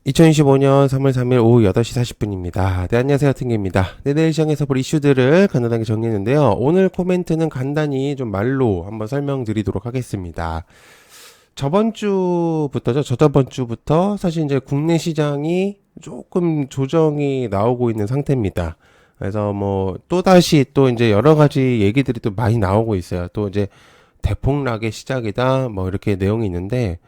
2025년 3월 3일 오후 8시 40분입니다. 네, 안녕하세요. 팅기입니다. 네, 내일 시장에서 볼 이슈들을 간단하게 정리했는데요. 오늘 코멘트는 간단히 좀 말로 한번 설명드리도록 하겠습니다. 저저번 주부터 사실 이제 국내 시장이 조금 조정이 나오고 있는 상태입니다. 그래서 뭐, 또다시 또 이제 여러 가지 얘기들이 또 많이 나오고 있어요. 또 이제 대폭락의 시작이다, 뭐 이렇게 내용이 있는데,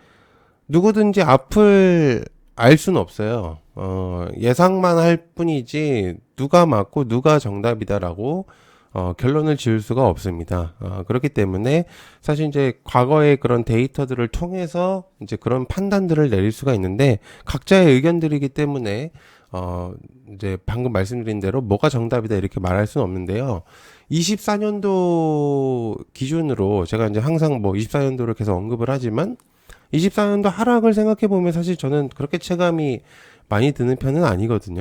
누구든지 앞을 알 수는 없어요. 예상만 할 뿐이지 누가 맞고 누가 정답이다라고 결론을 지을 수가 없습니다. 그렇기 때문에 사실 이제 과거의 그런 데이터들을 통해서 이제 그런 판단들을 내릴 수가 있는데 각자의 의견들이기 때문에 이제 방금 말씀드린 대로 뭐가 정답이다 이렇게 말할 수는 없는데요. 24년도 기준으로 제가 이제 항상 뭐 24년도를 계속 언급을 하지만 24년도 하락을 생각해 보면 사실 저는 그렇게 체감이 많이 드는 편은 아니거든요.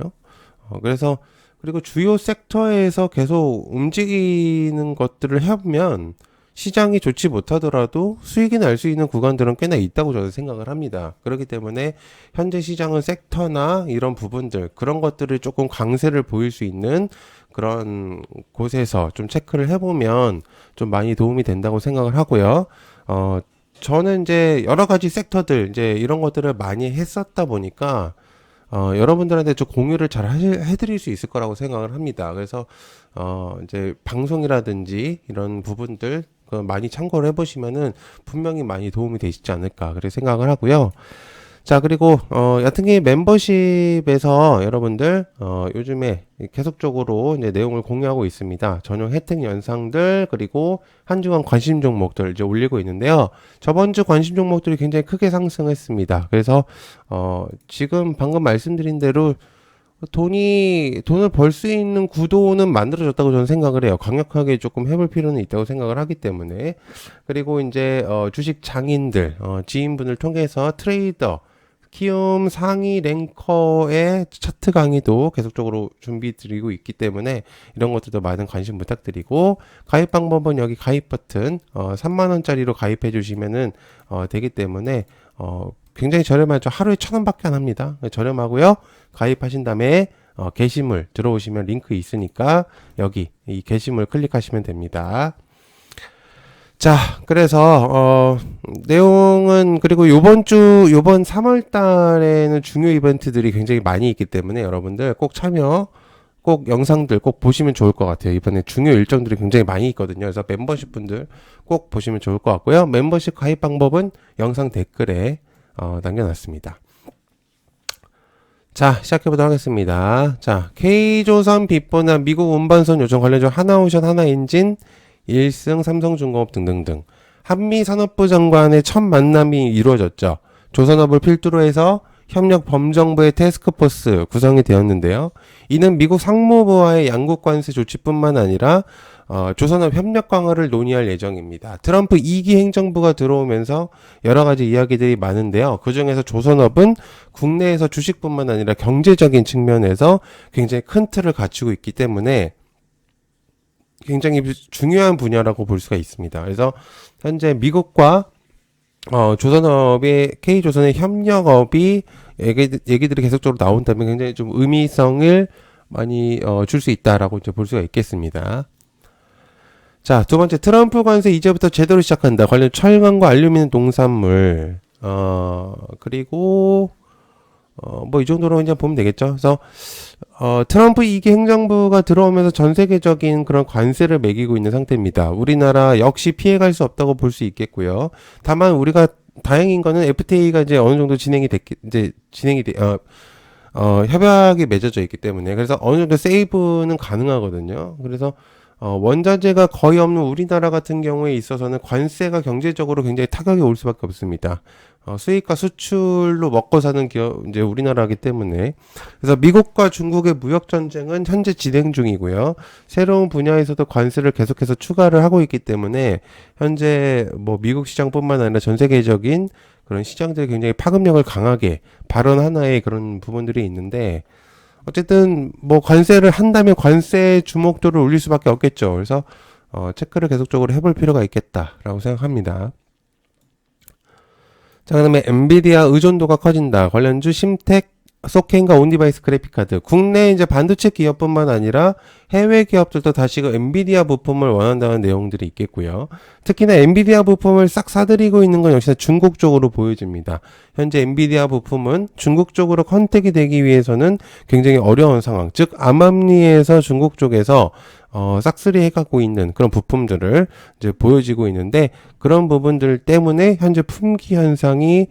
그래서 그리고 주요 섹터에서 계속 움직이는 것들을 해보면 시장이 좋지 못하더라도 수익이 날 수 있는 구간들은 꽤나 있다고 저는 생각을 합니다. 그렇기 때문에 현재 시장은 섹터나 이런 부분들 그런 것들을 조금 강세를 보일 수 있는 그런 곳에서 좀 체크를 해보면 좀 많이 도움이 된다고 생각을 하고요. 저는 이제 여러 가지 섹터들 이제 이런 것들을 많이 했었다 보니까 여러분들한테 좀 공유를 잘 해드릴 수 있을 거라고 생각을 합니다. 그래서 이제 방송이라든지 이런 부분들 그 많이 참고를 해보시면은 분명히 많이 도움이 되시지 않을까 그렇게 생각을 하고요. 자, 그리고, 야트기 멤버십에서 여러분들, 요즘에 계속적으로 이제 내용을 공유하고 있습니다. 전용 혜택 연상들, 그리고 한 주간 관심 종목들 이제 올리고 있는데요. 저번 주 관심 종목들이 굉장히 크게 상승했습니다. 그래서, 지금 방금 말씀드린 대로 돈을 벌 수 있는 구도는 만들어졌다고 저는 생각을 해요. 강력하게 조금 해볼 필요는 있다고 생각을 하기 때문에. 그리고 이제, 주식 장인들, 지인분을 통해서 트레이더, 키움 상위 랭커의 차트 강의도 계속적으로 준비 드리고 있기 때문에 이런 것들도 많은 관심 부탁드리고 가입 방법은 여기 가입 버튼 3만원짜리로 가입해 주시면은 되기 때문에 굉장히 저렴하죠. 하루에 1,000원밖에 안 합니다. 저렴하고요. 가입하신 다음에 게시물 들어오시면 링크 있으니까 여기 이 게시물 클릭하시면 됩니다. 자, 그래서 내용은 그리고 요번 3월 달에는 중요 이벤트들이 굉장히 많이 있기 때문에 여러분들 꼭 참여 꼭 영상들 꼭 보시면 좋을 것 같아요. 이번에 중요 일정들이 굉장히 많이 있거든요. 그래서 멤버십 분들 꼭 보시면 좋을 것 같고요. 멤버십 가입 방법은 영상 댓글에 남겨놨습니다. 자, 시작해보도록 하겠습니다. 자, K조선 빗보나 미국 운반선 요청 관련해서 하나오션 하나엔진 1승 삼성중공업 등등등 한미산업부 장관의 첫 만남이 이루어졌죠. 조선업을 필두로 해서 협력 범정부의 태스크포스 구성이 되었는데요. 이는 미국 상무부와의 양국 관세 조치뿐만 아니라 조선업 협력 강화를 논의할 예정입니다. 트럼프 2기 행정부가 들어오면서 여러 가지 이야기들이 많은데요. 그중에서 조선업은 국내에서 주식뿐만 아니라 경제적인 측면에서 굉장히 큰 틀을 갖추고 있기 때문에 굉장히 중요한 분야라고 볼 수가 있습니다. 그래서 현재 미국과 조선업의 K조선의 협력업이 얘기들이 계속적으로 나온다면 굉장히 좀 의미성을 많이 줄 수 있다라고 이제 볼 수가 있겠습니다. 자, 두 번째 트럼프 관세 이제부터 제대로 시작한다. 관련 철강과 알루미늄 농산물 그리고 뭐 이 정도로 그냥 보면 되겠죠. 그래서 트럼프 2기 행정부가 들어오면서 전 세계적인 그런 관세를 매기고 있는 상태입니다. 우리나라 역시 피해갈 수 없다고 볼 수 있겠고요. 다만 우리가 다행인 거는 FTA가 이제 어느 정도 협약이 맺어져 있기 때문에 그래서 어느 정도 세이브는 가능하거든요. 그래서 원자재가 거의 없는 우리나라 같은 경우에 있어서는 관세가 경제적으로 굉장히 타격이 올 수밖에 없습니다. 수입과 수출로 먹고 사는 기업, 이제 우리나라이기 때문에. 그래서 미국과 중국의 무역 전쟁은 현재 진행 중이고요. 새로운 분야에서도 관세를 계속해서 추가를 하고 있기 때문에 현재 뭐 미국 시장뿐만 아니라 전 세계적인 그런 시장들이 굉장히 파급력을 강하게 발언하나의 그런 부분들이 있는데 어쨌든 뭐 관세를 한다면 관세 주목도를 올릴 수밖에 없겠죠. 그래서 체크를 계속적으로 해볼 필요가 있겠다라고 생각합니다. 자, 그다음에 엔비디아 의존도가 커진다. 관련주 심텍 소켄과 온디바이스 그래픽카드, 국내 이제 반도체 기업뿐만 아니라 해외 기업들도 다시 그 엔비디아 부품을 원한다는 내용들이 있겠고요. 특히나 엔비디아 부품을 싹 사들이고 있는 건 역시나 중국 쪽으로 보여집니다. 현재 엔비디아 부품은 중국 쪽으로 컨택이 되기 위해서는 굉장히 어려운 상황, 즉 암암리에서 중국 쪽에서 싹쓸이 해가고 있는 그런 부품들을 이제 보여지고 있는데, 그런 부분들 때문에 현재 품귀 현상이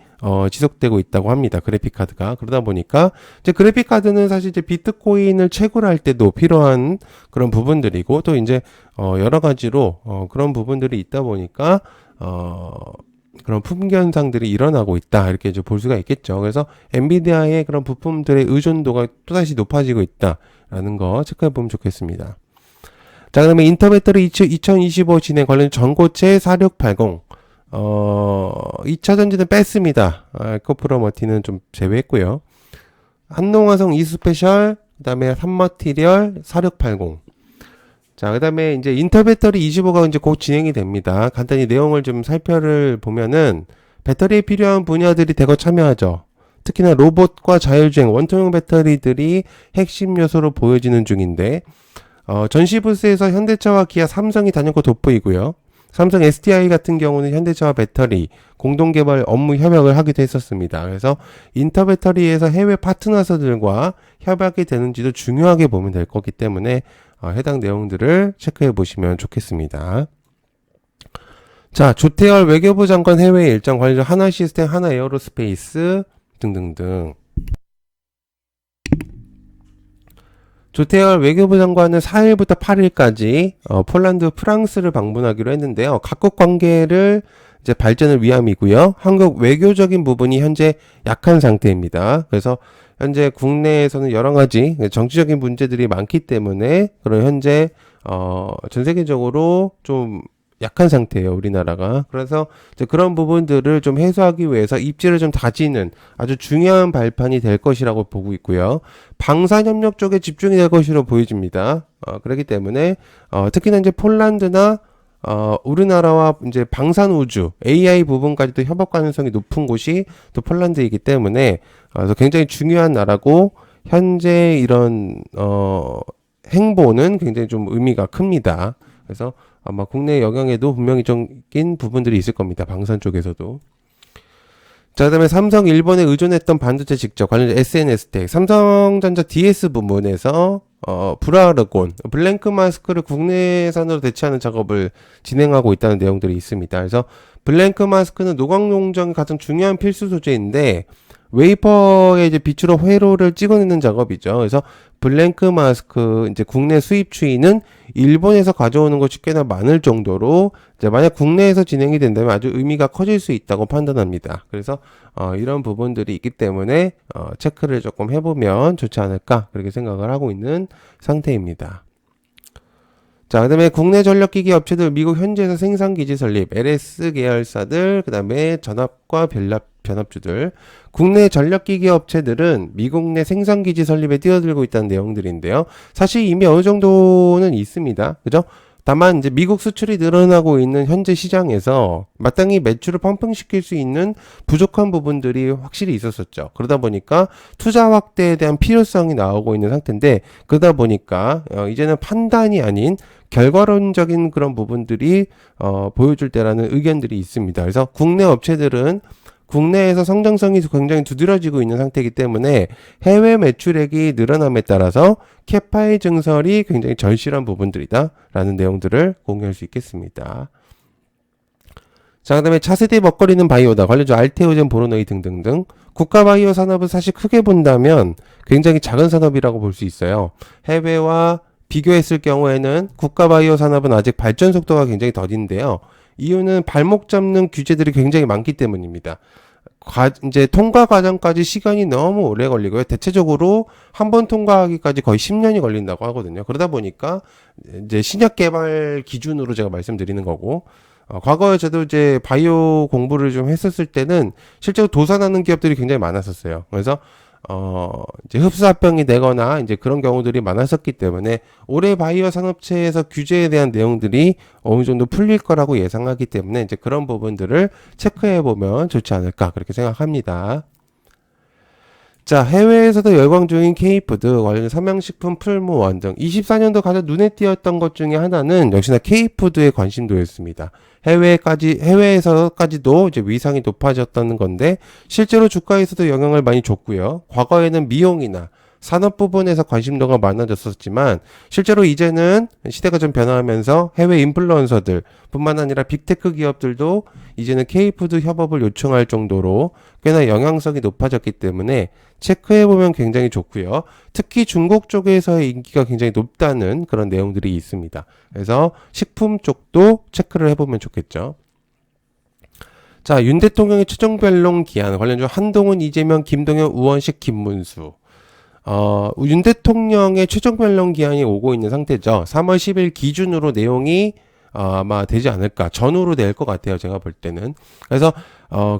지속되고 있다고 합니다. 그래픽 카드가. 그러다 보니까 이제 그래픽 카드는 사실 이제 비트코인을 채굴 할 때도 필요한 그런 부분들이고, 또 이제 여러 가지로 그런 부분들이 있다 보니까 그런 품귀 현상들이 일어나고 있다, 이렇게 이제 볼 수가 있겠죠. 그래서 엔비디아의 그런 부품들의 의존도가 또다시 높아지고 있다라는 거 체크해 보면 좋겠습니다. 자, 그러면 인터배터리 2025 진행 관련 전고체 4680. 2차 전지는 뺐습니다. 에코프로머티는 좀 제외했고요. 한농화성 이스페셜, 그 다음에 산머티리얼 4680. 자, 그 다음에 이제 인터배터리 25가 이제 곧 진행이 됩니다. 간단히 내용을 좀 살펴를 보면은, 배터리에 필요한 분야들이 대거 참여하죠. 특히나 로봇과 자율주행, 원통형 배터리들이 핵심 요소로 보여지는 중인데, 전시 부스에서 현대차와 기아, 삼성이 단연코 돋보이고요. 삼성 SDI 같은 경우는 현대차와 배터리 공동 개발 업무 협약을 하기도 했었습니다. 그래서 인터배터리에서 해외 파트너사들과 협약이 되는지도 중요하게 보면 될 거기 때문에 해당 내용들을 체크해 보시면 좋겠습니다. 자, 조태열 외교부 장관 해외 일정 관련 하나시스템, 하나에어로스페이스 등등등. 조태열 외교부 장관은 4일부터 8일까지 폴란드, 프랑스를 방문하기로 했는데요. 각국 관계를 이제 발전을 위함이고요. 한국 외교적인 부분이 현재 약한 상태입니다. 그래서 현재 국내에서는 여러 가지 정치적인 문제들이 많기 때문에 그런 현재 전 세계적으로 좀 약한 상태예요, 우리나라가. 그래서 이제 그런 부분들을 좀 해소하기 위해서 입지를 좀 다지는 아주 중요한 발판이 될 것이라고 보고 있고요. 방산협력 쪽에 집중이 될 것으로 보여집니다. 그렇기 때문에 특히나 이제 폴란드나 우리나라와 이제 방산우주, AI 부분까지도 협업 가능성이 높은 곳이 또 폴란드이기 때문에 그래서 굉장히 중요한 나라고, 현재 이런 행보는 굉장히 좀 의미가 큽니다. 그래서 아마 국내 영향에도 분명히 적인 부분들이 있을 겁니다. 방산 쪽에서도. 자, 그 다음에 삼성 일본에 의존했던 반도체 직접 관련 SNS텍, 삼성전자 DS 부문에서 브라르곤, 블랭크 마스크를 국내산으로 대체하는 작업을 진행하고 있다는 내용들이 있습니다. 그래서 블랭크 마스크는 노광 용정이 가장 중요한 필수 소재인데, 웨이퍼에 이제 빛으로 회로를 찍어내는 작업이죠. 그래서 블랭크 마스크 이제 국내 수입 추이는 일본에서 가져오는 것이 꽤나 많을 정도로, 이제 만약 국내에서 진행이 된다면 아주 의미가 커질 수 있다고 판단합니다. 그래서 이런 부분들이 있기 때문에 체크를 조금 해보면 좋지 않을까, 그렇게 생각을 하고 있는 상태입니다. 자, 그 다음에 국내 전력기기 업체들 미국 현지에서 생산기지 설립, LS 계열사들, 그 다음에 전압과 변압주들, 국내 전력기기 업체들은 미국 내 생산기지 설립에 뛰어들고 있다는 내용들인데요. 사실 이미 어느 정도는 있습니다. 그죠? 다만 이제 미국 수출이 늘어나고 있는 현재 시장에서 마땅히 매출을 펌핑시킬 수 있는 부족한 부분들이 확실히 있었었죠. 그러다 보니까 투자 확대에 대한 필요성이 나오고 있는 상태인데, 그러다 보니까 이제는 판단이 아닌 결과론적인 그런 부분들이 보여줄 때라는 의견들이 있습니다. 그래서 국내 업체들은 국내에서 성장성이 굉장히 두드러지고 있는 상태이기 때문에 해외 매출액이 늘어남에 따라서 캐파의 증설이 굉장히 절실한 부분들이다 라는 내용들을 공유할 수 있겠습니다. 자, 그 다음에 차세대 먹거리는 바이오다 관련주 알테오젠, 보로노이 등등등. 국가 바이오 산업은 사실 크게 본다면 굉장히 작은 산업이라고 볼 수 있어요. 해외와 비교했을 경우에는 국가 바이오 산업은 아직 발전 속도가 굉장히 더딘데요. 이유는 발목 잡는 규제들이 굉장히 많기 때문입니다. 이제 통과 과정까지 시간이 너무 오래 걸리고요. 대체적으로 한 번 통과하기까지 거의 10년이 걸린다고 하거든요. 그러다 보니까 이제 신약 개발 기준으로 제가 말씀드리는 거고, 과거에 저도 이제 바이오 공부를 좀 했었을 때는 실제로 도산하는 기업들이 굉장히 많았었어요. 그래서 이제 흡수합병이 되거나 이제 그런 경우들이 많았었기 때문에 올해 바이오 산업체에서 규제에 대한 내용들이 어느 정도 풀릴 거라고 예상하기 때문에 이제 그런 부분들을 체크해 보면 좋지 않을까, 그렇게 생각합니다. 자, 해외에서도 열광 중인 K푸드, 관련 삼양식품, 풀무원 등 24년도 가장 눈에 띄었던 것 중에 하나는 역시나 K푸드의 관심도였습니다. 해외에서까지도 이제 위상이 높아졌다는 건데, 실제로 주가에서도 영향을 많이 줬고요. 과거에는 미용이나 산업 부분에서 관심도가 많아졌었지만, 실제로 이제는 시대가 좀 변화하면서 해외 인플루언서들 뿐만 아니라 빅테크 기업들도 이제는 K푸드 협업을 요청할 정도로 꽤나 영향성이 높아졌기 때문에 체크해보면 굉장히 좋고요. 특히 중국 쪽에서의 인기가 굉장히 높다는 그런 내용들이 있습니다. 그래서 식품 쪽도 체크를 해보면 좋겠죠. 자, 윤 대통령의 최종 변론 기한 관련주 한동훈, 이재명, 김동연, 우원식, 김문수. 윤 대통령의 최종 변론 기한이 오고 있는 상태죠. 3월 10일 기준으로 내용이 아마 되지 않을까. 전후로 낼 것 같아요. 제가 볼 때는. 그래서,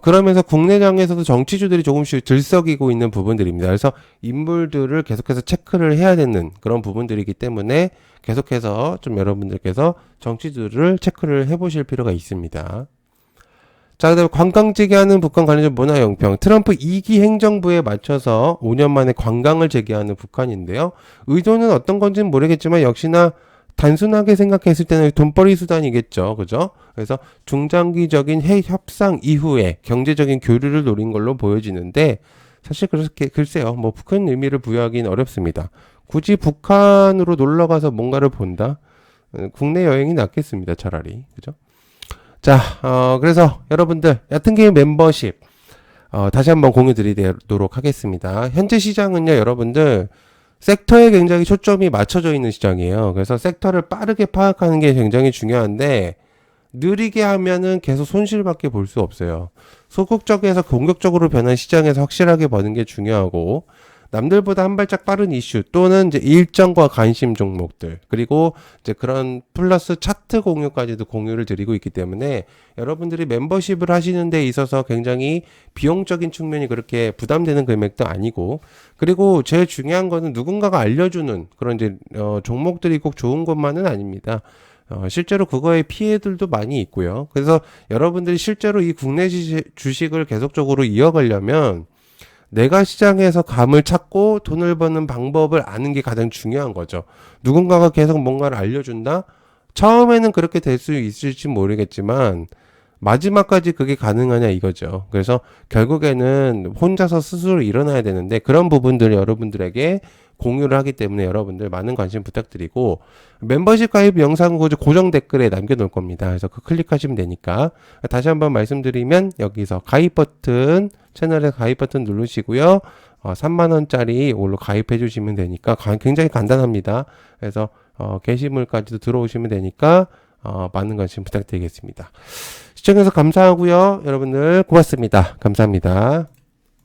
그러면서 국내장에서도 정치주들이 조금씩 들썩이고 있는 부분들입니다. 그래서 인물들을 계속해서 체크를 해야 되는 그런 부분들이기 때문에 계속해서 좀 여러분들께서 정치주들을 체크를 해보실 필요가 있습니다. 자, 그다음에 관광지게 하는 북한 관련된 문화영평. 트럼프 2기 행정부에 맞춰서 5년 만에 관광을 재개하는 북한인데요. 의도는 어떤 건지는 모르겠지만 역시나 단순하게 생각했을 때는 돈벌이 수단이겠죠. 그죠? 그래서 중장기적인 협상 이후에 경제적인 교류를 노린 걸로 보여지는데 사실 그렇게 글쎄요. 뭐 큰 의미를 부여하기는 어렵습니다. 굳이 북한으로 놀러 가서 뭔가를 본다? 국내 여행이 낫겠습니다. 차라리. 그죠? 자, 그래서 여러분들 얕은 게임 멤버십 다시 한번 공유 드리도록 하겠습니다. 현재 시장은요, 여러분들 섹터에 굉장히 초점이 맞춰져 있는 시장이에요. 그래서 섹터를 빠르게 파악하는 게 굉장히 중요한데 느리게 하면은 계속 손실밖에 볼 수 없어요. 소극적에서 공격적으로 변한 시장에서 확실하게 버는 게 중요하고 남들보다 한 발짝 빠른 이슈 또는 이제 일정과 관심 종목들 그리고 이제 그런 플러스 차트 공유까지도 공유를 드리고 있기 때문에 여러분들이 멤버십을 하시는 데 있어서 굉장히 비용적인 측면이 그렇게 부담되는 금액도 아니고 그리고 제일 중요한 거는 누군가가 알려주는 그런 이제 종목들이 꼭 좋은 것만은 아닙니다. 실제로 그거의 피해들도 많이 있고요. 그래서 여러분들이 실제로 이 국내 주식을 계속적으로 이어가려면 내가 시장에서 감을 찾고 돈을 버는 방법을 아는 게 가장 중요한 거죠. 누군가가 계속 뭔가를 알려준다? 처음에는 그렇게 될 수 있을지 모르겠지만 마지막까지 그게 가능하냐 이거죠. 그래서 결국에는 혼자서 스스로 일어나야 되는데 그런 부분들을 여러분들에게 공유를 하기 때문에 여러분들 많은 관심 부탁드리고 멤버십 가입 영상 고정 댓글에 남겨놓을 겁니다. 그래서 그 클릭하시면 되니까 다시 한번 말씀드리면 여기서 가입 버튼 채널에 가입 버튼 누르시고요. 3만원짜리 이걸로 가입해 주시면 되니까 굉장히 간단합니다. 그래서 게시물까지도 들어오시면 되니까 많은 관심 부탁드리겠습니다. 시청해주셔서 감사하고요. 여러분들 고맙습니다. 감사합니다.